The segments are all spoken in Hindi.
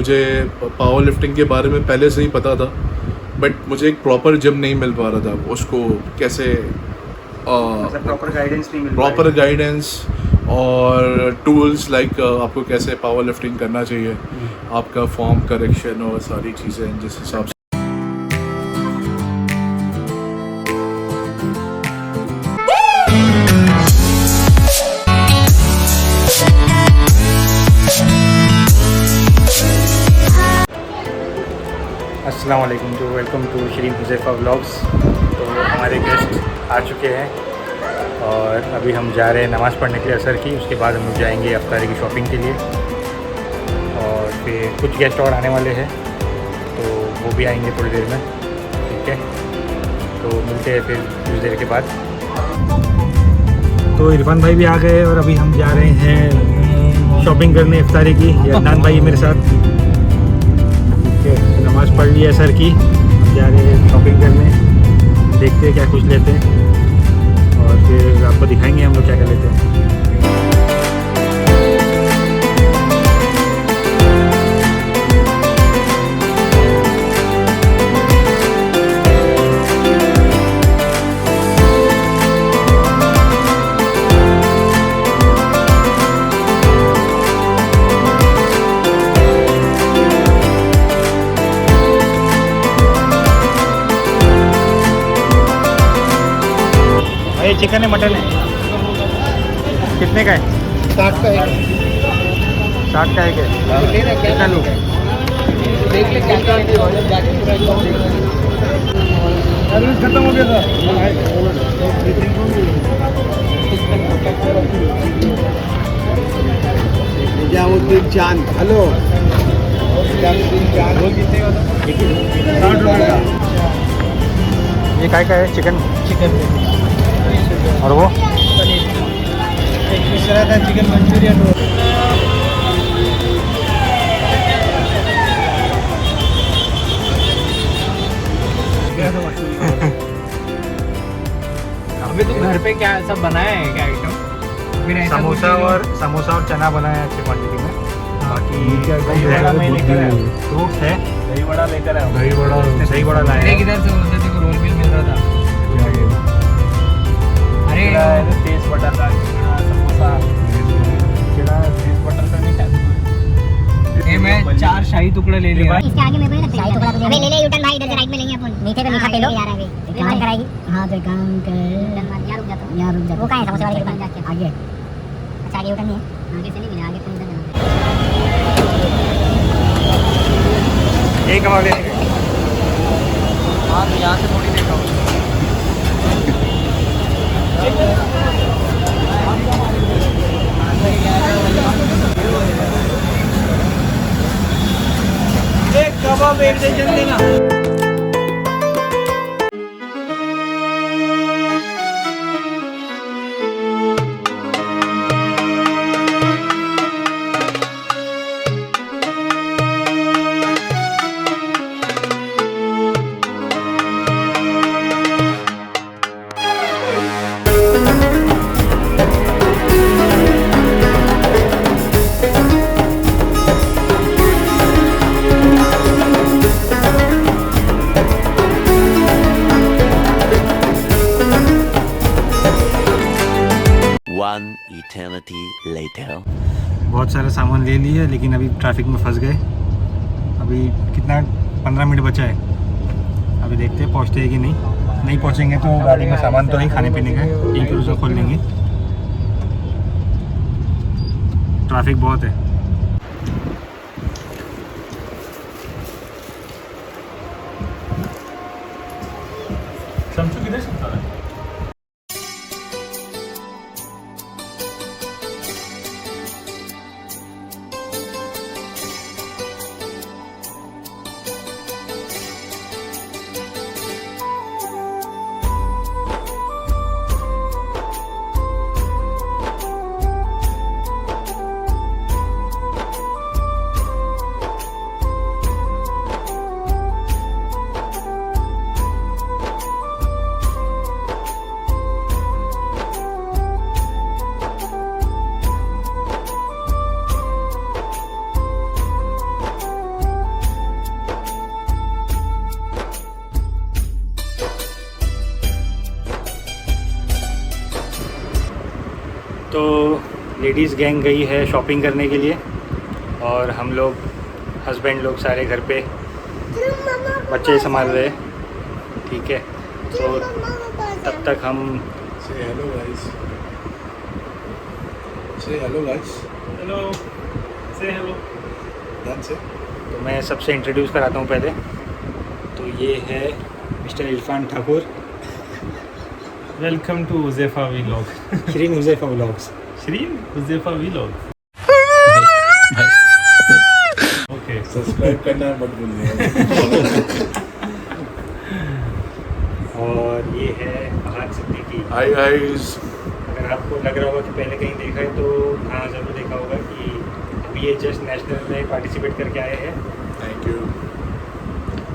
मुझे पावर लिफ्टिंग के बारे में पहले से ही पता था, बट मुझे एक प्रॉपर जिम नहीं मिल पा रहा था। उसको कैसे प्रॉपर गाइडेंस नहीं मिल प्रॉपर गाइडेंस और टूल्स लाइक आपको कैसे पावर लिफ्टिंग करना चाहिए, आपका फॉर्म करेक्शन और सारी चीज़ें जिस हिसाब से। अस्सलाम वालेकुम, तो welcome to Shri Huzaifa vlogs. तो हमारे गेस्ट आ चुके हैं और अभी हम जा रहे हैं नमाज़ पढ़ने के लिए असर की। उसके बाद हम लोग जाएंगे अफ्तारी की शॉपिंग के लिए और फिर कुछ गेस्ट और आने वाले हैं, तो वो भी आएंगे थोड़ी देर में। ठीक है, तो मिलते हैं फिर कुछ देर के बाद। तो इरफान भाई भी आ गए और अभी हम जा रहे हैं शॉपिंग करने इफ्तारी की। अदनान भाई मेरे साथ। नमाज़ पढ़ ली है सर की, हम जा रहे हैं शॉपिंग करने। देखते हैं क्या कुछ लेते हैं और फिर आपको दिखाएंगे हम लोग क्या क्या लेते हैं। ये चिकन है मटन है? कितने का है? 60 का एक 60 का एक है। कितना लूँ? देख ले क्या क्या खत्म हो गया था। निजामुद्दीन चांद, हेलो। निजामुद्दीन चांद वो कितने का था? 60 रुपये का। ये काय का है? चिकन और वो पनीर एक मिश्रा था, चिकन मंचूरियन रोल। अभी तो घर पे क्या सब बनाया है, क्या आइटम? फिर ऐसा समोसा और चना बनाया है अच्छी क्वांटिटी में। बाकी दही बड़ा मैं लेकर आया हूँ। फ्रूट्स है, दही बड़ा लेकर आया हूँ। दही बड़ा लाया अरे है। किधर से बोलते थे को रोल मिल रहा था। अरे तेज बटर था, समोसा तेज बटर का नहीं खाया। मैं 4 शाही टुकड़े ले लिया। इसके आगे मेरे को नहीं लगता शाही टुकड़ा अबे ले ले यूटर्न भाई, इधर से राइट में लेंगे अपन। मीठे पे मीठा पे लो यार। अभी काम कराएगी। हां तो काम कर यार, रुक जा तो यार, रुक जा। वो कहां है? समोसे वाले के दुकान जाके आगे। अच्छा आगे यूटर्न नहीं है? आगे से नहीं मिला, आगे तो इधर जाना। यही कमा लेंगे। हाँ तो यहाँ से थोड़ी देखा हूँ। एक कबाब एक दर्जन देना। One eternity later. बहुत सारा सामान ले लिया लेकिन अभी ट्रैफिक में फंस गए। अभी कितना 15 मिनट बचा है। अभी देखते हैं पहुँचते हैं कि नहीं पहुँचेंगे तो गाड़ी में सामान तो नहीं, खाने पीने का यहीं पर उसे खोल लेंगे। ट्रैफिक बहुत है। किधर सकता है? लेडीज़ गैंग गई है शॉपिंग करने के लिए और हम लोग हस्बैंड लोग सारे घर पे बच्चे संभाल रहे हैं, ठीक है। तो तब तक हम Say hello guys. Say hello guys. Hello से हेलो। Done say. तो मैं सबसे इंट्रोड्यूस कराता हूँ पहले। तो ये है mister Irfan Thakur, welcome to Huzaifa vlog. Shreen Huzaifa vlogs. Shreen Huzaifa vlog. Okay subscribe करना मत भूलिएगा। और ये है फहद सिद्दीकी। Hi guys. अगर आपको लग रहा होगा कि पहले कहीं देखा है तो हाँ ज़रूर देखा होगा कि अभी ये जस्ट नेशनल में पार्टिसिपेट करके आए हैं। Thank you.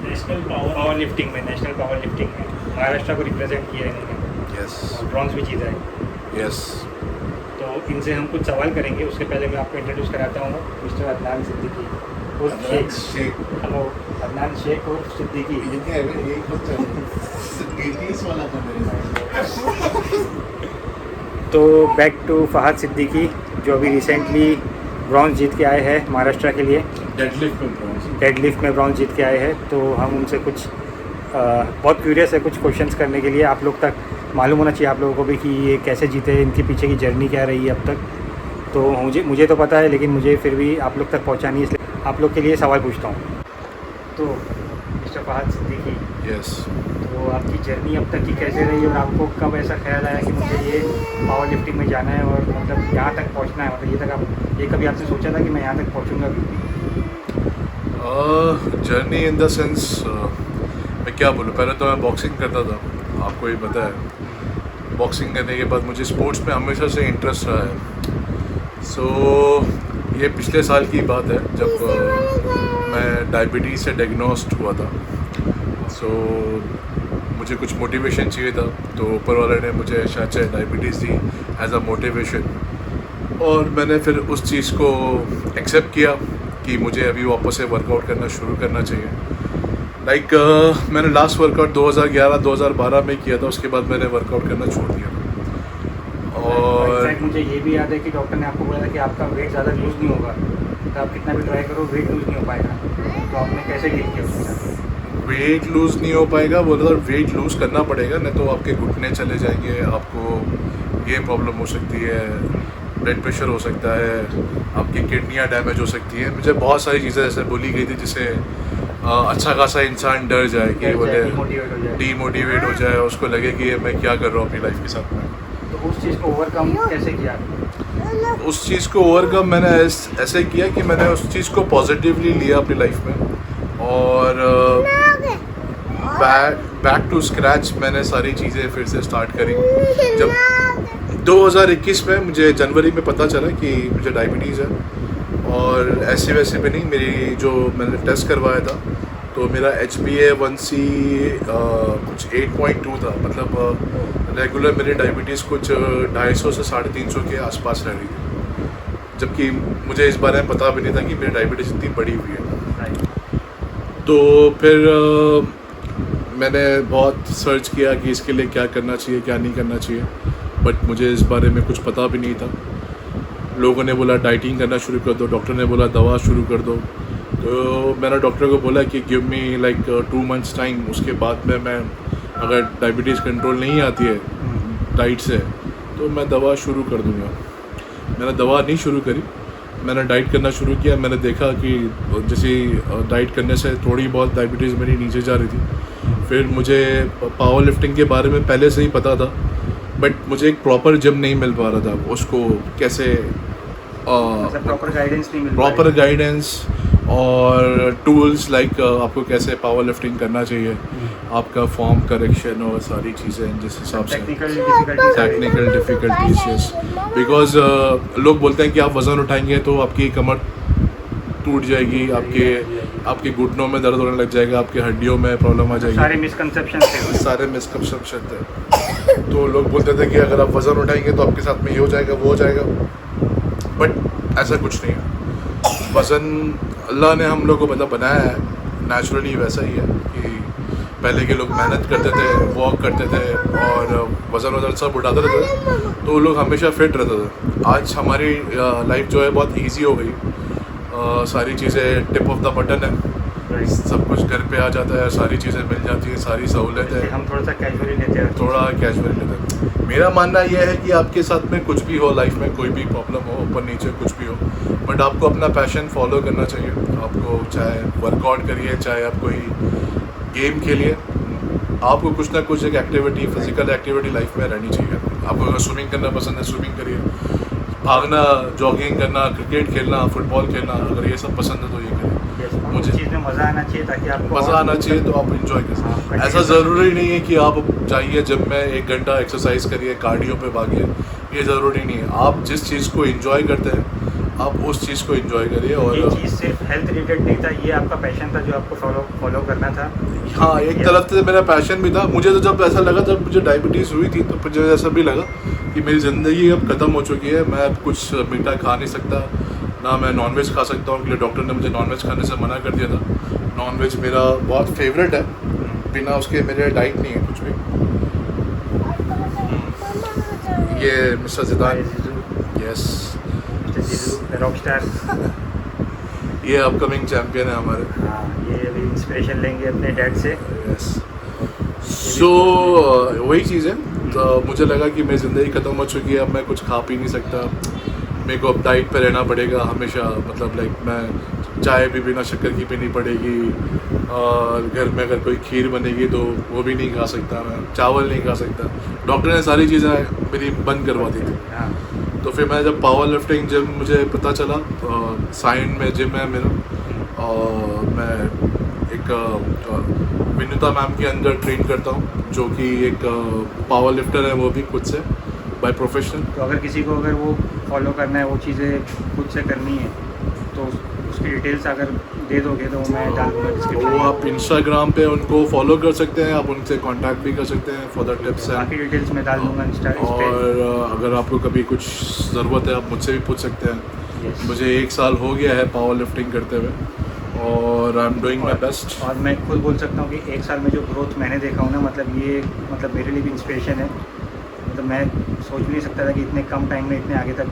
National power lifting में, नेशनल पावर लिफ्टिंग में महाराष्ट्र को रिप्रेजेंट किया है इन्होंने यस और ब्रॉन्ज भी जीता है। यस। तो इनसे हम कुछ सवाल करेंगे, उसके पहले मैं आपको इंट्रोड्यूस कराता हूँ मिस्टर अदनान सिद्दीकी उर्फ शेख। शेख। हेलो अदनान शेख उर्फ सिद्दीकी। ये क्या है? ये खुद चल वाला था मेरे। तो बैक टू फहद सिद्दीकी जो अभी रिसेंटली ब्रॉन्ज जीत के आए हैं महाराष्ट्र के लिए, डेडलिफ्ट में ब्रॉन्ज। डेडलिफ्ट में ब्रॉन्ज जीत के आए हैं। तो हम उनसे कुछ बहुत क्यूरियस है कुछ क्वेश्चंस करने के लिए। आप लोग तक मालूम होना चाहिए आप लोगों को भी कि ये कैसे जीते, इनके पीछे की जर्नी क्या रही है अब तक। तो मुझे तो पता है लेकिन मुझे फिर भी आप लोग तक पहुंचानी है, इसलिए आप लोग के लिए सवाल पूछता हूँ। तो मिस्टर फहद सिद्दीकी, यस। तो आपकी जर्नी अब तक की कैसे रही और आपको कब ऐसा ख्याल आया कि मुझे ये पावर लिफ्टिंग में जाना है और मतलब यहाँ तक पहुँचना है, मतलब ये कभी आपने सोचा था कि मैं यहाँ तक पहुँचूँगा भी? जर्नी इन द सेंस मैं क्या बोलूँ, पहले तो मैं बॉक्सिंग करता था, आपको ये पता है। बॉक्सिंग करने के बाद मुझे स्पोर्ट्स में हमेशा से इंटरेस्ट रहा है। सो ये पिछले साल की बात है जब मैं डायबिटीज़ से डायग्नोस्ड हुआ था। सो मुझे कुछ मोटिवेशन चाहिए था, तो ऊपर वाले ने मुझे शायद डायबिटीज़ दी एज अ मोटिवेशन, और मैंने फिर उस चीज़ को एक्सेप्ट किया कि मुझे अभी वापस से वर्कआउट करना शुरू करना चाहिए। लाइक मैंने लास्ट वर्कआउट 2011-2012 में किया था, उसके बाद मैंने वर्कआउट करना छोड़ दिया। और मुझे ये भी याद है कि डॉक्टर ने आपको बोला था कि आपका वेट ज़्यादा लूज़ नहीं होगा, तो आप कितना भी ट्राई करो वेट लूज़ नहीं हो पाएगा। तो आपने कैसे डील किया उसके साथ? वेट लूज़ नहीं हो पाएगा बोला था, वेट लूज़ करना पड़ेगा, नहीं तो आपके घुटने चले जाएंगे, आपको ये प्रॉब्लम हो सकती है, ब्लड प्रेशर हो सकता है, आपकी किडनियाँ डैमेज हो सकती है। मुझे बहुत सारी चीज़ें ऐसे बोली गई थी जिससे अच्छा खासा इंसान डर जाए कि बोले डीमोटिवेट हो जाए, उसको लगे कि मैं क्या कर रहा हूँ अपनी लाइफ के साथ में। तो उस चीज़ को ओवरकम कैसे किया? उस चीज़ को ओवरकम मैंने ऐसे किया कि मैंने उस चीज़ को पॉजिटिवली लिया अपनी लाइफ में, और बैक टू स्क्रैच मैंने सारी चीज़ें फिर से स्टार्ट करी। जब 2021 में मुझे जनवरी में पता चला कि मुझे डायबिटीज़ है, और ऐसे वैसे भी नहीं, मेरी जो मैंने टेस्ट करवाया था तो मेरा HbA1c कुछ 8.2 था, मतलब रेगुलर मेरी डायबिटीज़ कुछ 250 से 350 के आसपास रह रही थी, जबकि मुझे इस बारे में पता भी नहीं था कि मेरी डायबिटीज़ इतनी बड़ी हुई है। तो फिर मैंने बहुत सर्च किया कि इसके लिए क्या करना चाहिए क्या नहीं करना चाहिए, बट मुझे इस बारे में कुछ पता भी नहीं था। लोगों ने बोला डाइटिंग करना शुरू कर दो, डॉक्टर ने बोला दवा शुरू कर दो। तो मैंने डॉक्टर को बोला कि give me like 2 months time, उसके बाद में मैं अगर डायबिटीज़ कंट्रोल नहीं आती है डाइट से तो मैं दवा शुरू कर दूँगा। मैंने दवा नहीं शुरू करी, मैंने डाइट करना शुरू किया। मैंने देखा कि जैसे डाइट करने से थोड़ी बहुत डायबिटीज़ मेरी नीचे जा रही थी। फिर मुझे पावर लिफ्टिंग के बारे में पहले से ही पता था, बट मुझे एक प्रॉपर जिम नहीं मिल पा रहा था, उसको कैसे प्रॉपर गाइडेंस और टूल्स लाइक आपको कैसे पावर लिफ्टिंग करना चाहिए, आपका फॉर्म करेक्शन और सारी चीज़ें जिस हिसाब से टेक्निकल डिफ़िकल्टीज। यस, बिकॉज लोग बोलते हैं कि आप वज़न उठाएंगे तो आपकी कमर टूट जाएगी, आपके घुटनों में दर्द होने लग जाएगा, आपकी हड्डियों में प्रॉब्लम आ जाएगी। सारे मिसकंसेप्शन थे। तो लोग बोलते थे कि अगर आप वज़न उठाएंगे तो आपके साथ में ये हो जाएगा वो हो जाएगा, बट ऐसा कुछ नहीं है। वज़न अल्लाह ने हम लोग को मतलब बनाया है नेचुरली वैसा ही है कि पहले के लोग मेहनत करते थे, वॉक करते थे और वज़न सब उठाते रहते थे, तो वो लोग हमेशा फिट रहते थे। आज हमारी लाइफ जो है बहुत इजी हो गई, सारी चीज़ें टिप ऑफ द बटन है, सब कुछ घर पे आ जाता है, सारी चीज़ें मिल जाती है, सारी सहूलत है, हम थोड़ा सा कैजुअली लेते हैं। थोड़ा कैजुअली लेते हैं। मेरा मानना यह है कि आपके साथ में कुछ भी हो लाइफ में, कोई भी प्रॉब्लम हो, ऊपर नीचे कुछ भी हो, बट आपको अपना पैशन फॉलो करना चाहिए। आपको चाहे वर्कआउट करिए, चाहे आप कोई गेम खेलिए, आपको कुछ ना कुछ एक एक्टिविटी, फिजिकल एक्टिविटी लाइफ में रहनी चाहिए। आपको अगर स्विमिंग करना पसंद है, स्विमिंग करिए, भागना, जॉगिंग करना, क्रिकेट खेलना, फुटबॉल खेलना, अगर ये सब पसंद है तो ये करिए। मुझे चीज़ में मज़ा आना चाहिए ताकि आपको मज़ा आना चाहिए, तो आप इंजॉय कर सकते हैं। हाँ, ऐसा ज़रूरी नहीं है कि आप जाइए जिम में 1 घंटा एक्सरसाइज करिए, कार्डियो पे भागिए, ये ज़रूरी नहीं है। आप जिस चीज़ को इंजॉय करते हैं आप उस चीज़ को इंजॉय करिए। और ये चीज़ सिर्फ हेल्थ रिलेटेड नहीं था, ये आपका पैशन था जो आपको फॉलो करना था। हाँ, एक तरफ से मेरा पैशन भी था। मुझे तो जब ऐसा लगा, जब मुझे डायबिटीज़ हुई थी, तो मुझे ऐसा भी लगा कि मेरी ज़िंदगी अब ख़त्म हो चुकी है, मैं अब कुछ मीठा खा नहीं सकता, ना मैं नॉनवेज खा सकता हूँ, क्योंकि डॉक्टर ने मुझे नॉनवेज खाने से मना कर दिया था। नॉनवेज मेरा बहुत फेवरेट है, बिना उसके मेरे डाइट नहीं है कुछ भी। ये मिस्टर जिदान, यस, रॉक स्टार, ये अपकमिंग चैम्पियन है हमारे। हाँ, ये अभी इंस्पिरेशन लेंगे अपने डैड से। यस, सो वही चीज़ है। तो मुझे लगा कि मेरी ज़िंदगी ख़त्म हो चुकी है, अब मैं कुछ खा पी नहीं सकता, मेरे को अब डाइट पे रहना पड़ेगा हमेशा। मतलब लाइक मैं चाय भी बिना शक्कर की पीनी पड़ेगी, और घर में अगर कोई खीर बनेगी तो वो भी नहीं खा सकता, मैं चावल नहीं खा सकता। डॉक्टर ने सारी चीज़ें मेरी बंद करवा दी थी। हाँ, तो फिर मैं जब पावर लिफ्टिंग जिम मुझे पता चला, साइन में जिम है मेरा, और मैं एक विनुता मैम के अंदर ट्रेन करता हूँ, जो कि एक पावर लिफ्टर है, वो भी खुद से बाय प्रोफेशन। तो अगर किसी को अगर वो फॉलो करना है, वो चीज़ें खुद से करनी है, तो उसकी डिटेल्स अगर दे दोगे तो मैं डाल दूँगा डिस्क्रिप्शन वो में। आप इंस्टाग्राम पे उनको फॉलो कर सकते हैं, आप उनसे कांटेक्ट भी कर सकते हैं फॉर द टिप्स बाकी डिटेल्स मैं डाल दूँगा इंस्टा इस पे। और अगर आपको कभी कुछ ज़रूरत है, आप मुझसे भी पूछ सकते हैं। Yes. मुझे 1 साल हो गया है पावर लिफ्टिंग करते हुए, और I am doing my best. और मैं खुद बोल सकता हूँ कि 1 साल में जो ग्रोथ मैंने देखा हूँ ना, मतलब ये मतलब मेरे लिए भी इंस्पिरेशन है। मतलब मैं सोच भी नहीं सकता था कि इतने कम टाइम में इतने आगे तक,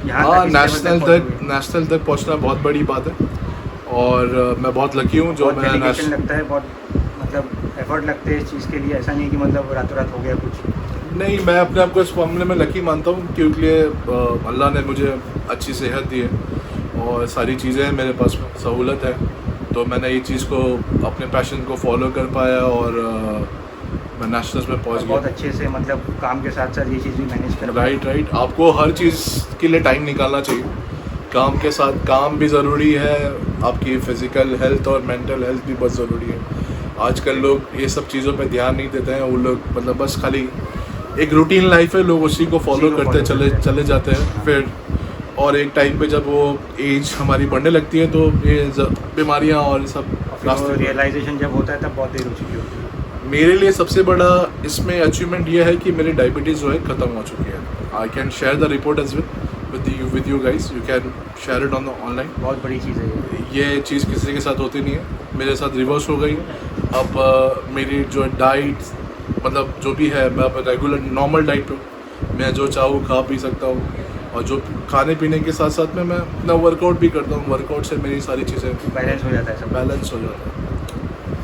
यहाँ हाँ, तक इस level पहुँचे। नेशनल तक पहुँचना बहुत बड़ी बात है, और मैं बहुत लकी हूँ जो बहुत मैं डेडिकेशन लगता है, बहुत मतलब एफर्ट लगते हैं इस चीज़ के लिए। ऐसा नहीं है कि मतलब रातों रात हो गया कुछ। नहीं, मैं अपने आप को इस मामले में लकी मानता हूँ, क्योंकि अल्लाह ने मुझे अच्छी सेहत दी है और सारी चीज़ें मेरे पास सहूलत है, तो मैंने ये चीज़ को, अपने पैशन को फॉलो कर पाया, और मैं नेशनल्स में पहुँच बहुत गया। अच्छे से मतलब काम के साथ साथ ये चीज़ भी मैनेज कर पाया। राइट, आपको हर चीज़ के लिए टाइम निकालना चाहिए। काम के साथ काम भी ज़रूरी है, आपकी फ़िज़िकल हेल्थ और मेंटल हेल्थ भी बहुत ज़रूरी है। आजकल लोग ये सब चीज़ों पे ध्यान नहीं देते हैं, वो लोग मतलब बस खाली एक रूटीन लाइफ है, लोग उसी को फॉलो करते चले जाते हैं। फिर और एक टाइम पे जब वो एज हमारी बढ़ने लगती है, तो ये बीमारियाँ और सब रास्ते। रियलाइजेशन जब होता है तब बहुत देर हो चुकी होती है। मेरे लिए सबसे बड़ा इसमें अचीवमेंट ये है कि मेरी डायबिटीज़ जो है ख़त्म हो चुकी है। I can share the report as with you guys, you can share it on the online. बहुत बड़ी चीज़ है ये चीज़ किसी के साथ होती नहीं है, मेरे साथ रिवर्स हो गई। अब मेरी जो डाइट, मतलब जो भी है, मैं अब रेगुलर नॉर्मल डाइट पे हूँ। मैं जो चाहूँ खा पी सकता हूँ, और जो खाने पीने के साथ साथ में मैं अपना वर्कआउट भी करता हूँ। वर्कआउट से मेरी सारी चीज़ें बैलेंस हो जाता है, सब बैलेंस हो जाता है।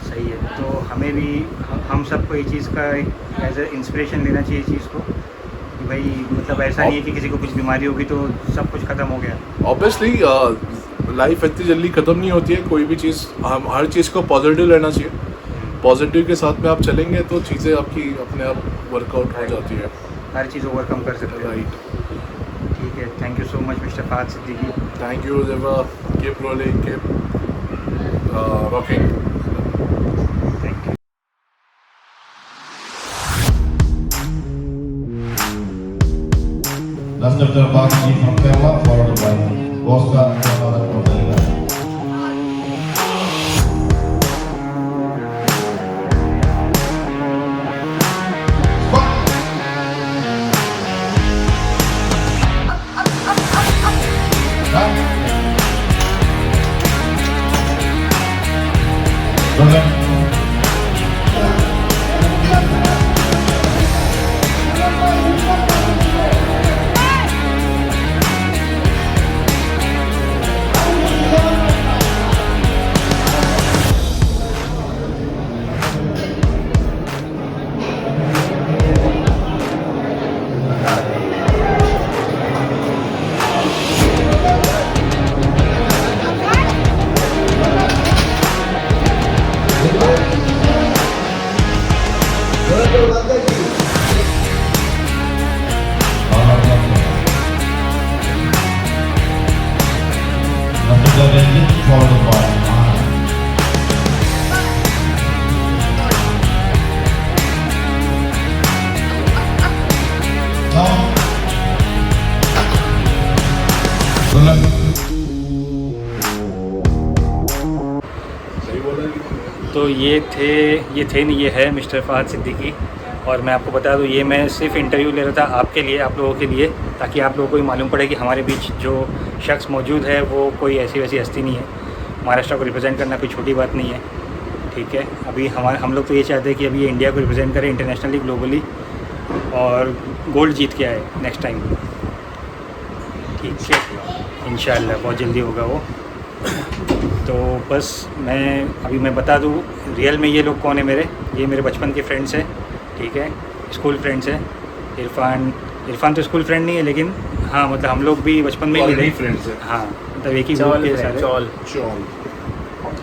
सही है। तो हमें भी हम सबको ये चीज़ का एक एज ए इंस्पिरेशन लेना चाहिए इस चीज़ को, कि भाई मतलब ऐसा नहीं है कि किसी को कुछ बीमारी होगी तो सब कुछ ख़त्म हो गया। ऑब्वियसली लाइफ इतनी जल्दी ख़त्म नहीं होती है, कोई भी चीज़, हम हर चीज़ को पॉजिटिव लेना चाहिए। पॉजिटिव के साथ में आप चलेंगे तो चीज़ें आपकी अपने आप वर्कआउट हो जाती है। हर चीज़ ओवरकम कर सकते हैं। राइट, ठीक है, thank you so much mister Fahad Siddiqui. Thank you Zeba, keep rolling, keep rocking. Thank you. Last chapter Bang Ji from Kerala, followed by Oscar from Australia. तो ये थे नहीं, ये है मिस्टर फहद सिद्दीकी। और मैं आपको बता दूँ, ये मैं सिर्फ इंटरव्यू ले रहा था आपके लिए, आप लोगों के लिए, ताकि आप लोगों को भी मालूम पड़े कि हमारे बीच जो शख्स मौजूद है वो कोई ऐसी वैसी हस्ती नहीं है। महाराष्ट्र को रिप्रेजेंट करना कोई छोटी बात नहीं है, ठीक है। अभी हम लोग तो ये चाहते हैं कि अभी ये इंडिया को रिप्रेजेंट करे इंटरनेशनली, ग्लोबली, और गोल्ड जीत के आए नेक्स्ट टाइम, ठीक है। इंशाल्लाह बहुत जल्दी होगा वो। तो बस मैं बता दूँ रियल में ये लोग कौन है मेरे, ये मेरे बचपन के फ्रेंड्स हैं, ठीक है, स्कूल फ्रेंड्स हैं। इरफान तो स्कूल फ्रेंड नहीं है, लेकिन हाँ मतलब हम लोग भी बचपन में ही मिले, फ्रेंड्स हैं। हाँ मतलब एक ही ग्रुप के सारे।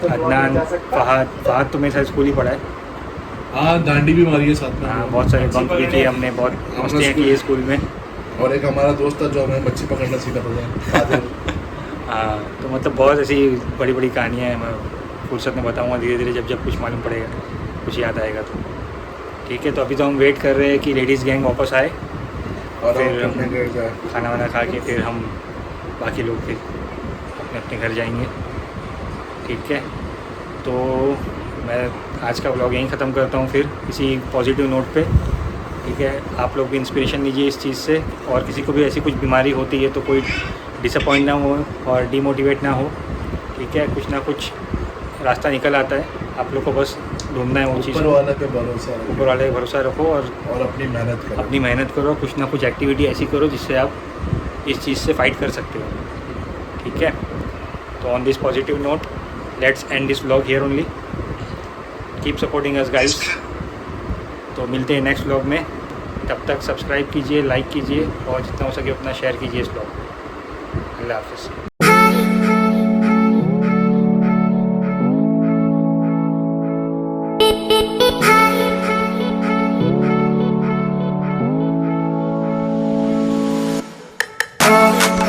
अदनान, फहद तो मेरे साथ स्कूल ही पढ़ा है। हाँ, दांडी भी मारी है साथ में। हाँ, बहुत सारे बंक भी किए हमने, बहुत मस्तियाँ की है स्कूल में। और एक हमारा दोस्त था जो हमें मच्छी पकड़ना सीखा पड़ा। हाँ, तो मतलब बहुत ऐसी बड़ी बड़ी कहानियाँ हैं, मैं फुर्सत में बताऊँगा धीरे धीरे, जब कुछ मालूम पड़ेगा, कुछ याद आएगा तो, ठीक है। तो अभी तो हम वेट कर रहे हैं कि लेडीज़ गैंग वापस आए, और फिर खाना वाना खा के फिर हम बाकी लोग फिर अपने अपने घर जाएंगे, ठीक है। तो मैं आज का व्लॉग यहीं ख़त्म करता हूँ फिर इसी पॉजिटिव नोट पे, ठीक है। आप लोग भी इंस्पिरेशन लीजिए इस चीज़ से, और किसी को भी ऐसी कुछ बीमारी होती है तो कोई डिसअपॉइंट ना हो और डीमोटिवेट ना हो, ठीक है। कुछ ना कुछ रास्ता निकल आता है, आप लोग को बस ढूंढना है वो चीज़। ऊपर वाले पे भरोसा रखो, ऊपर वाले पे भरोसा रखो, और अपनी मेहनत करो, कुछ ना कुछ एक्टिविटी ऐसी करो जिससे आप इस चीज़ से फाइट कर सकते हो, ठीक है। तो on this positive note let's end this vlog here only. Keep supporting us guys. तो मिलते हैं नेक्स्ट व्लॉग में, तब तक सब्सक्राइब कीजिए, लाइक कीजिए, और जितना हो सके उतना शेयर कीजिए इस व्लॉग। अल्लाह हाफ़िज़। Oh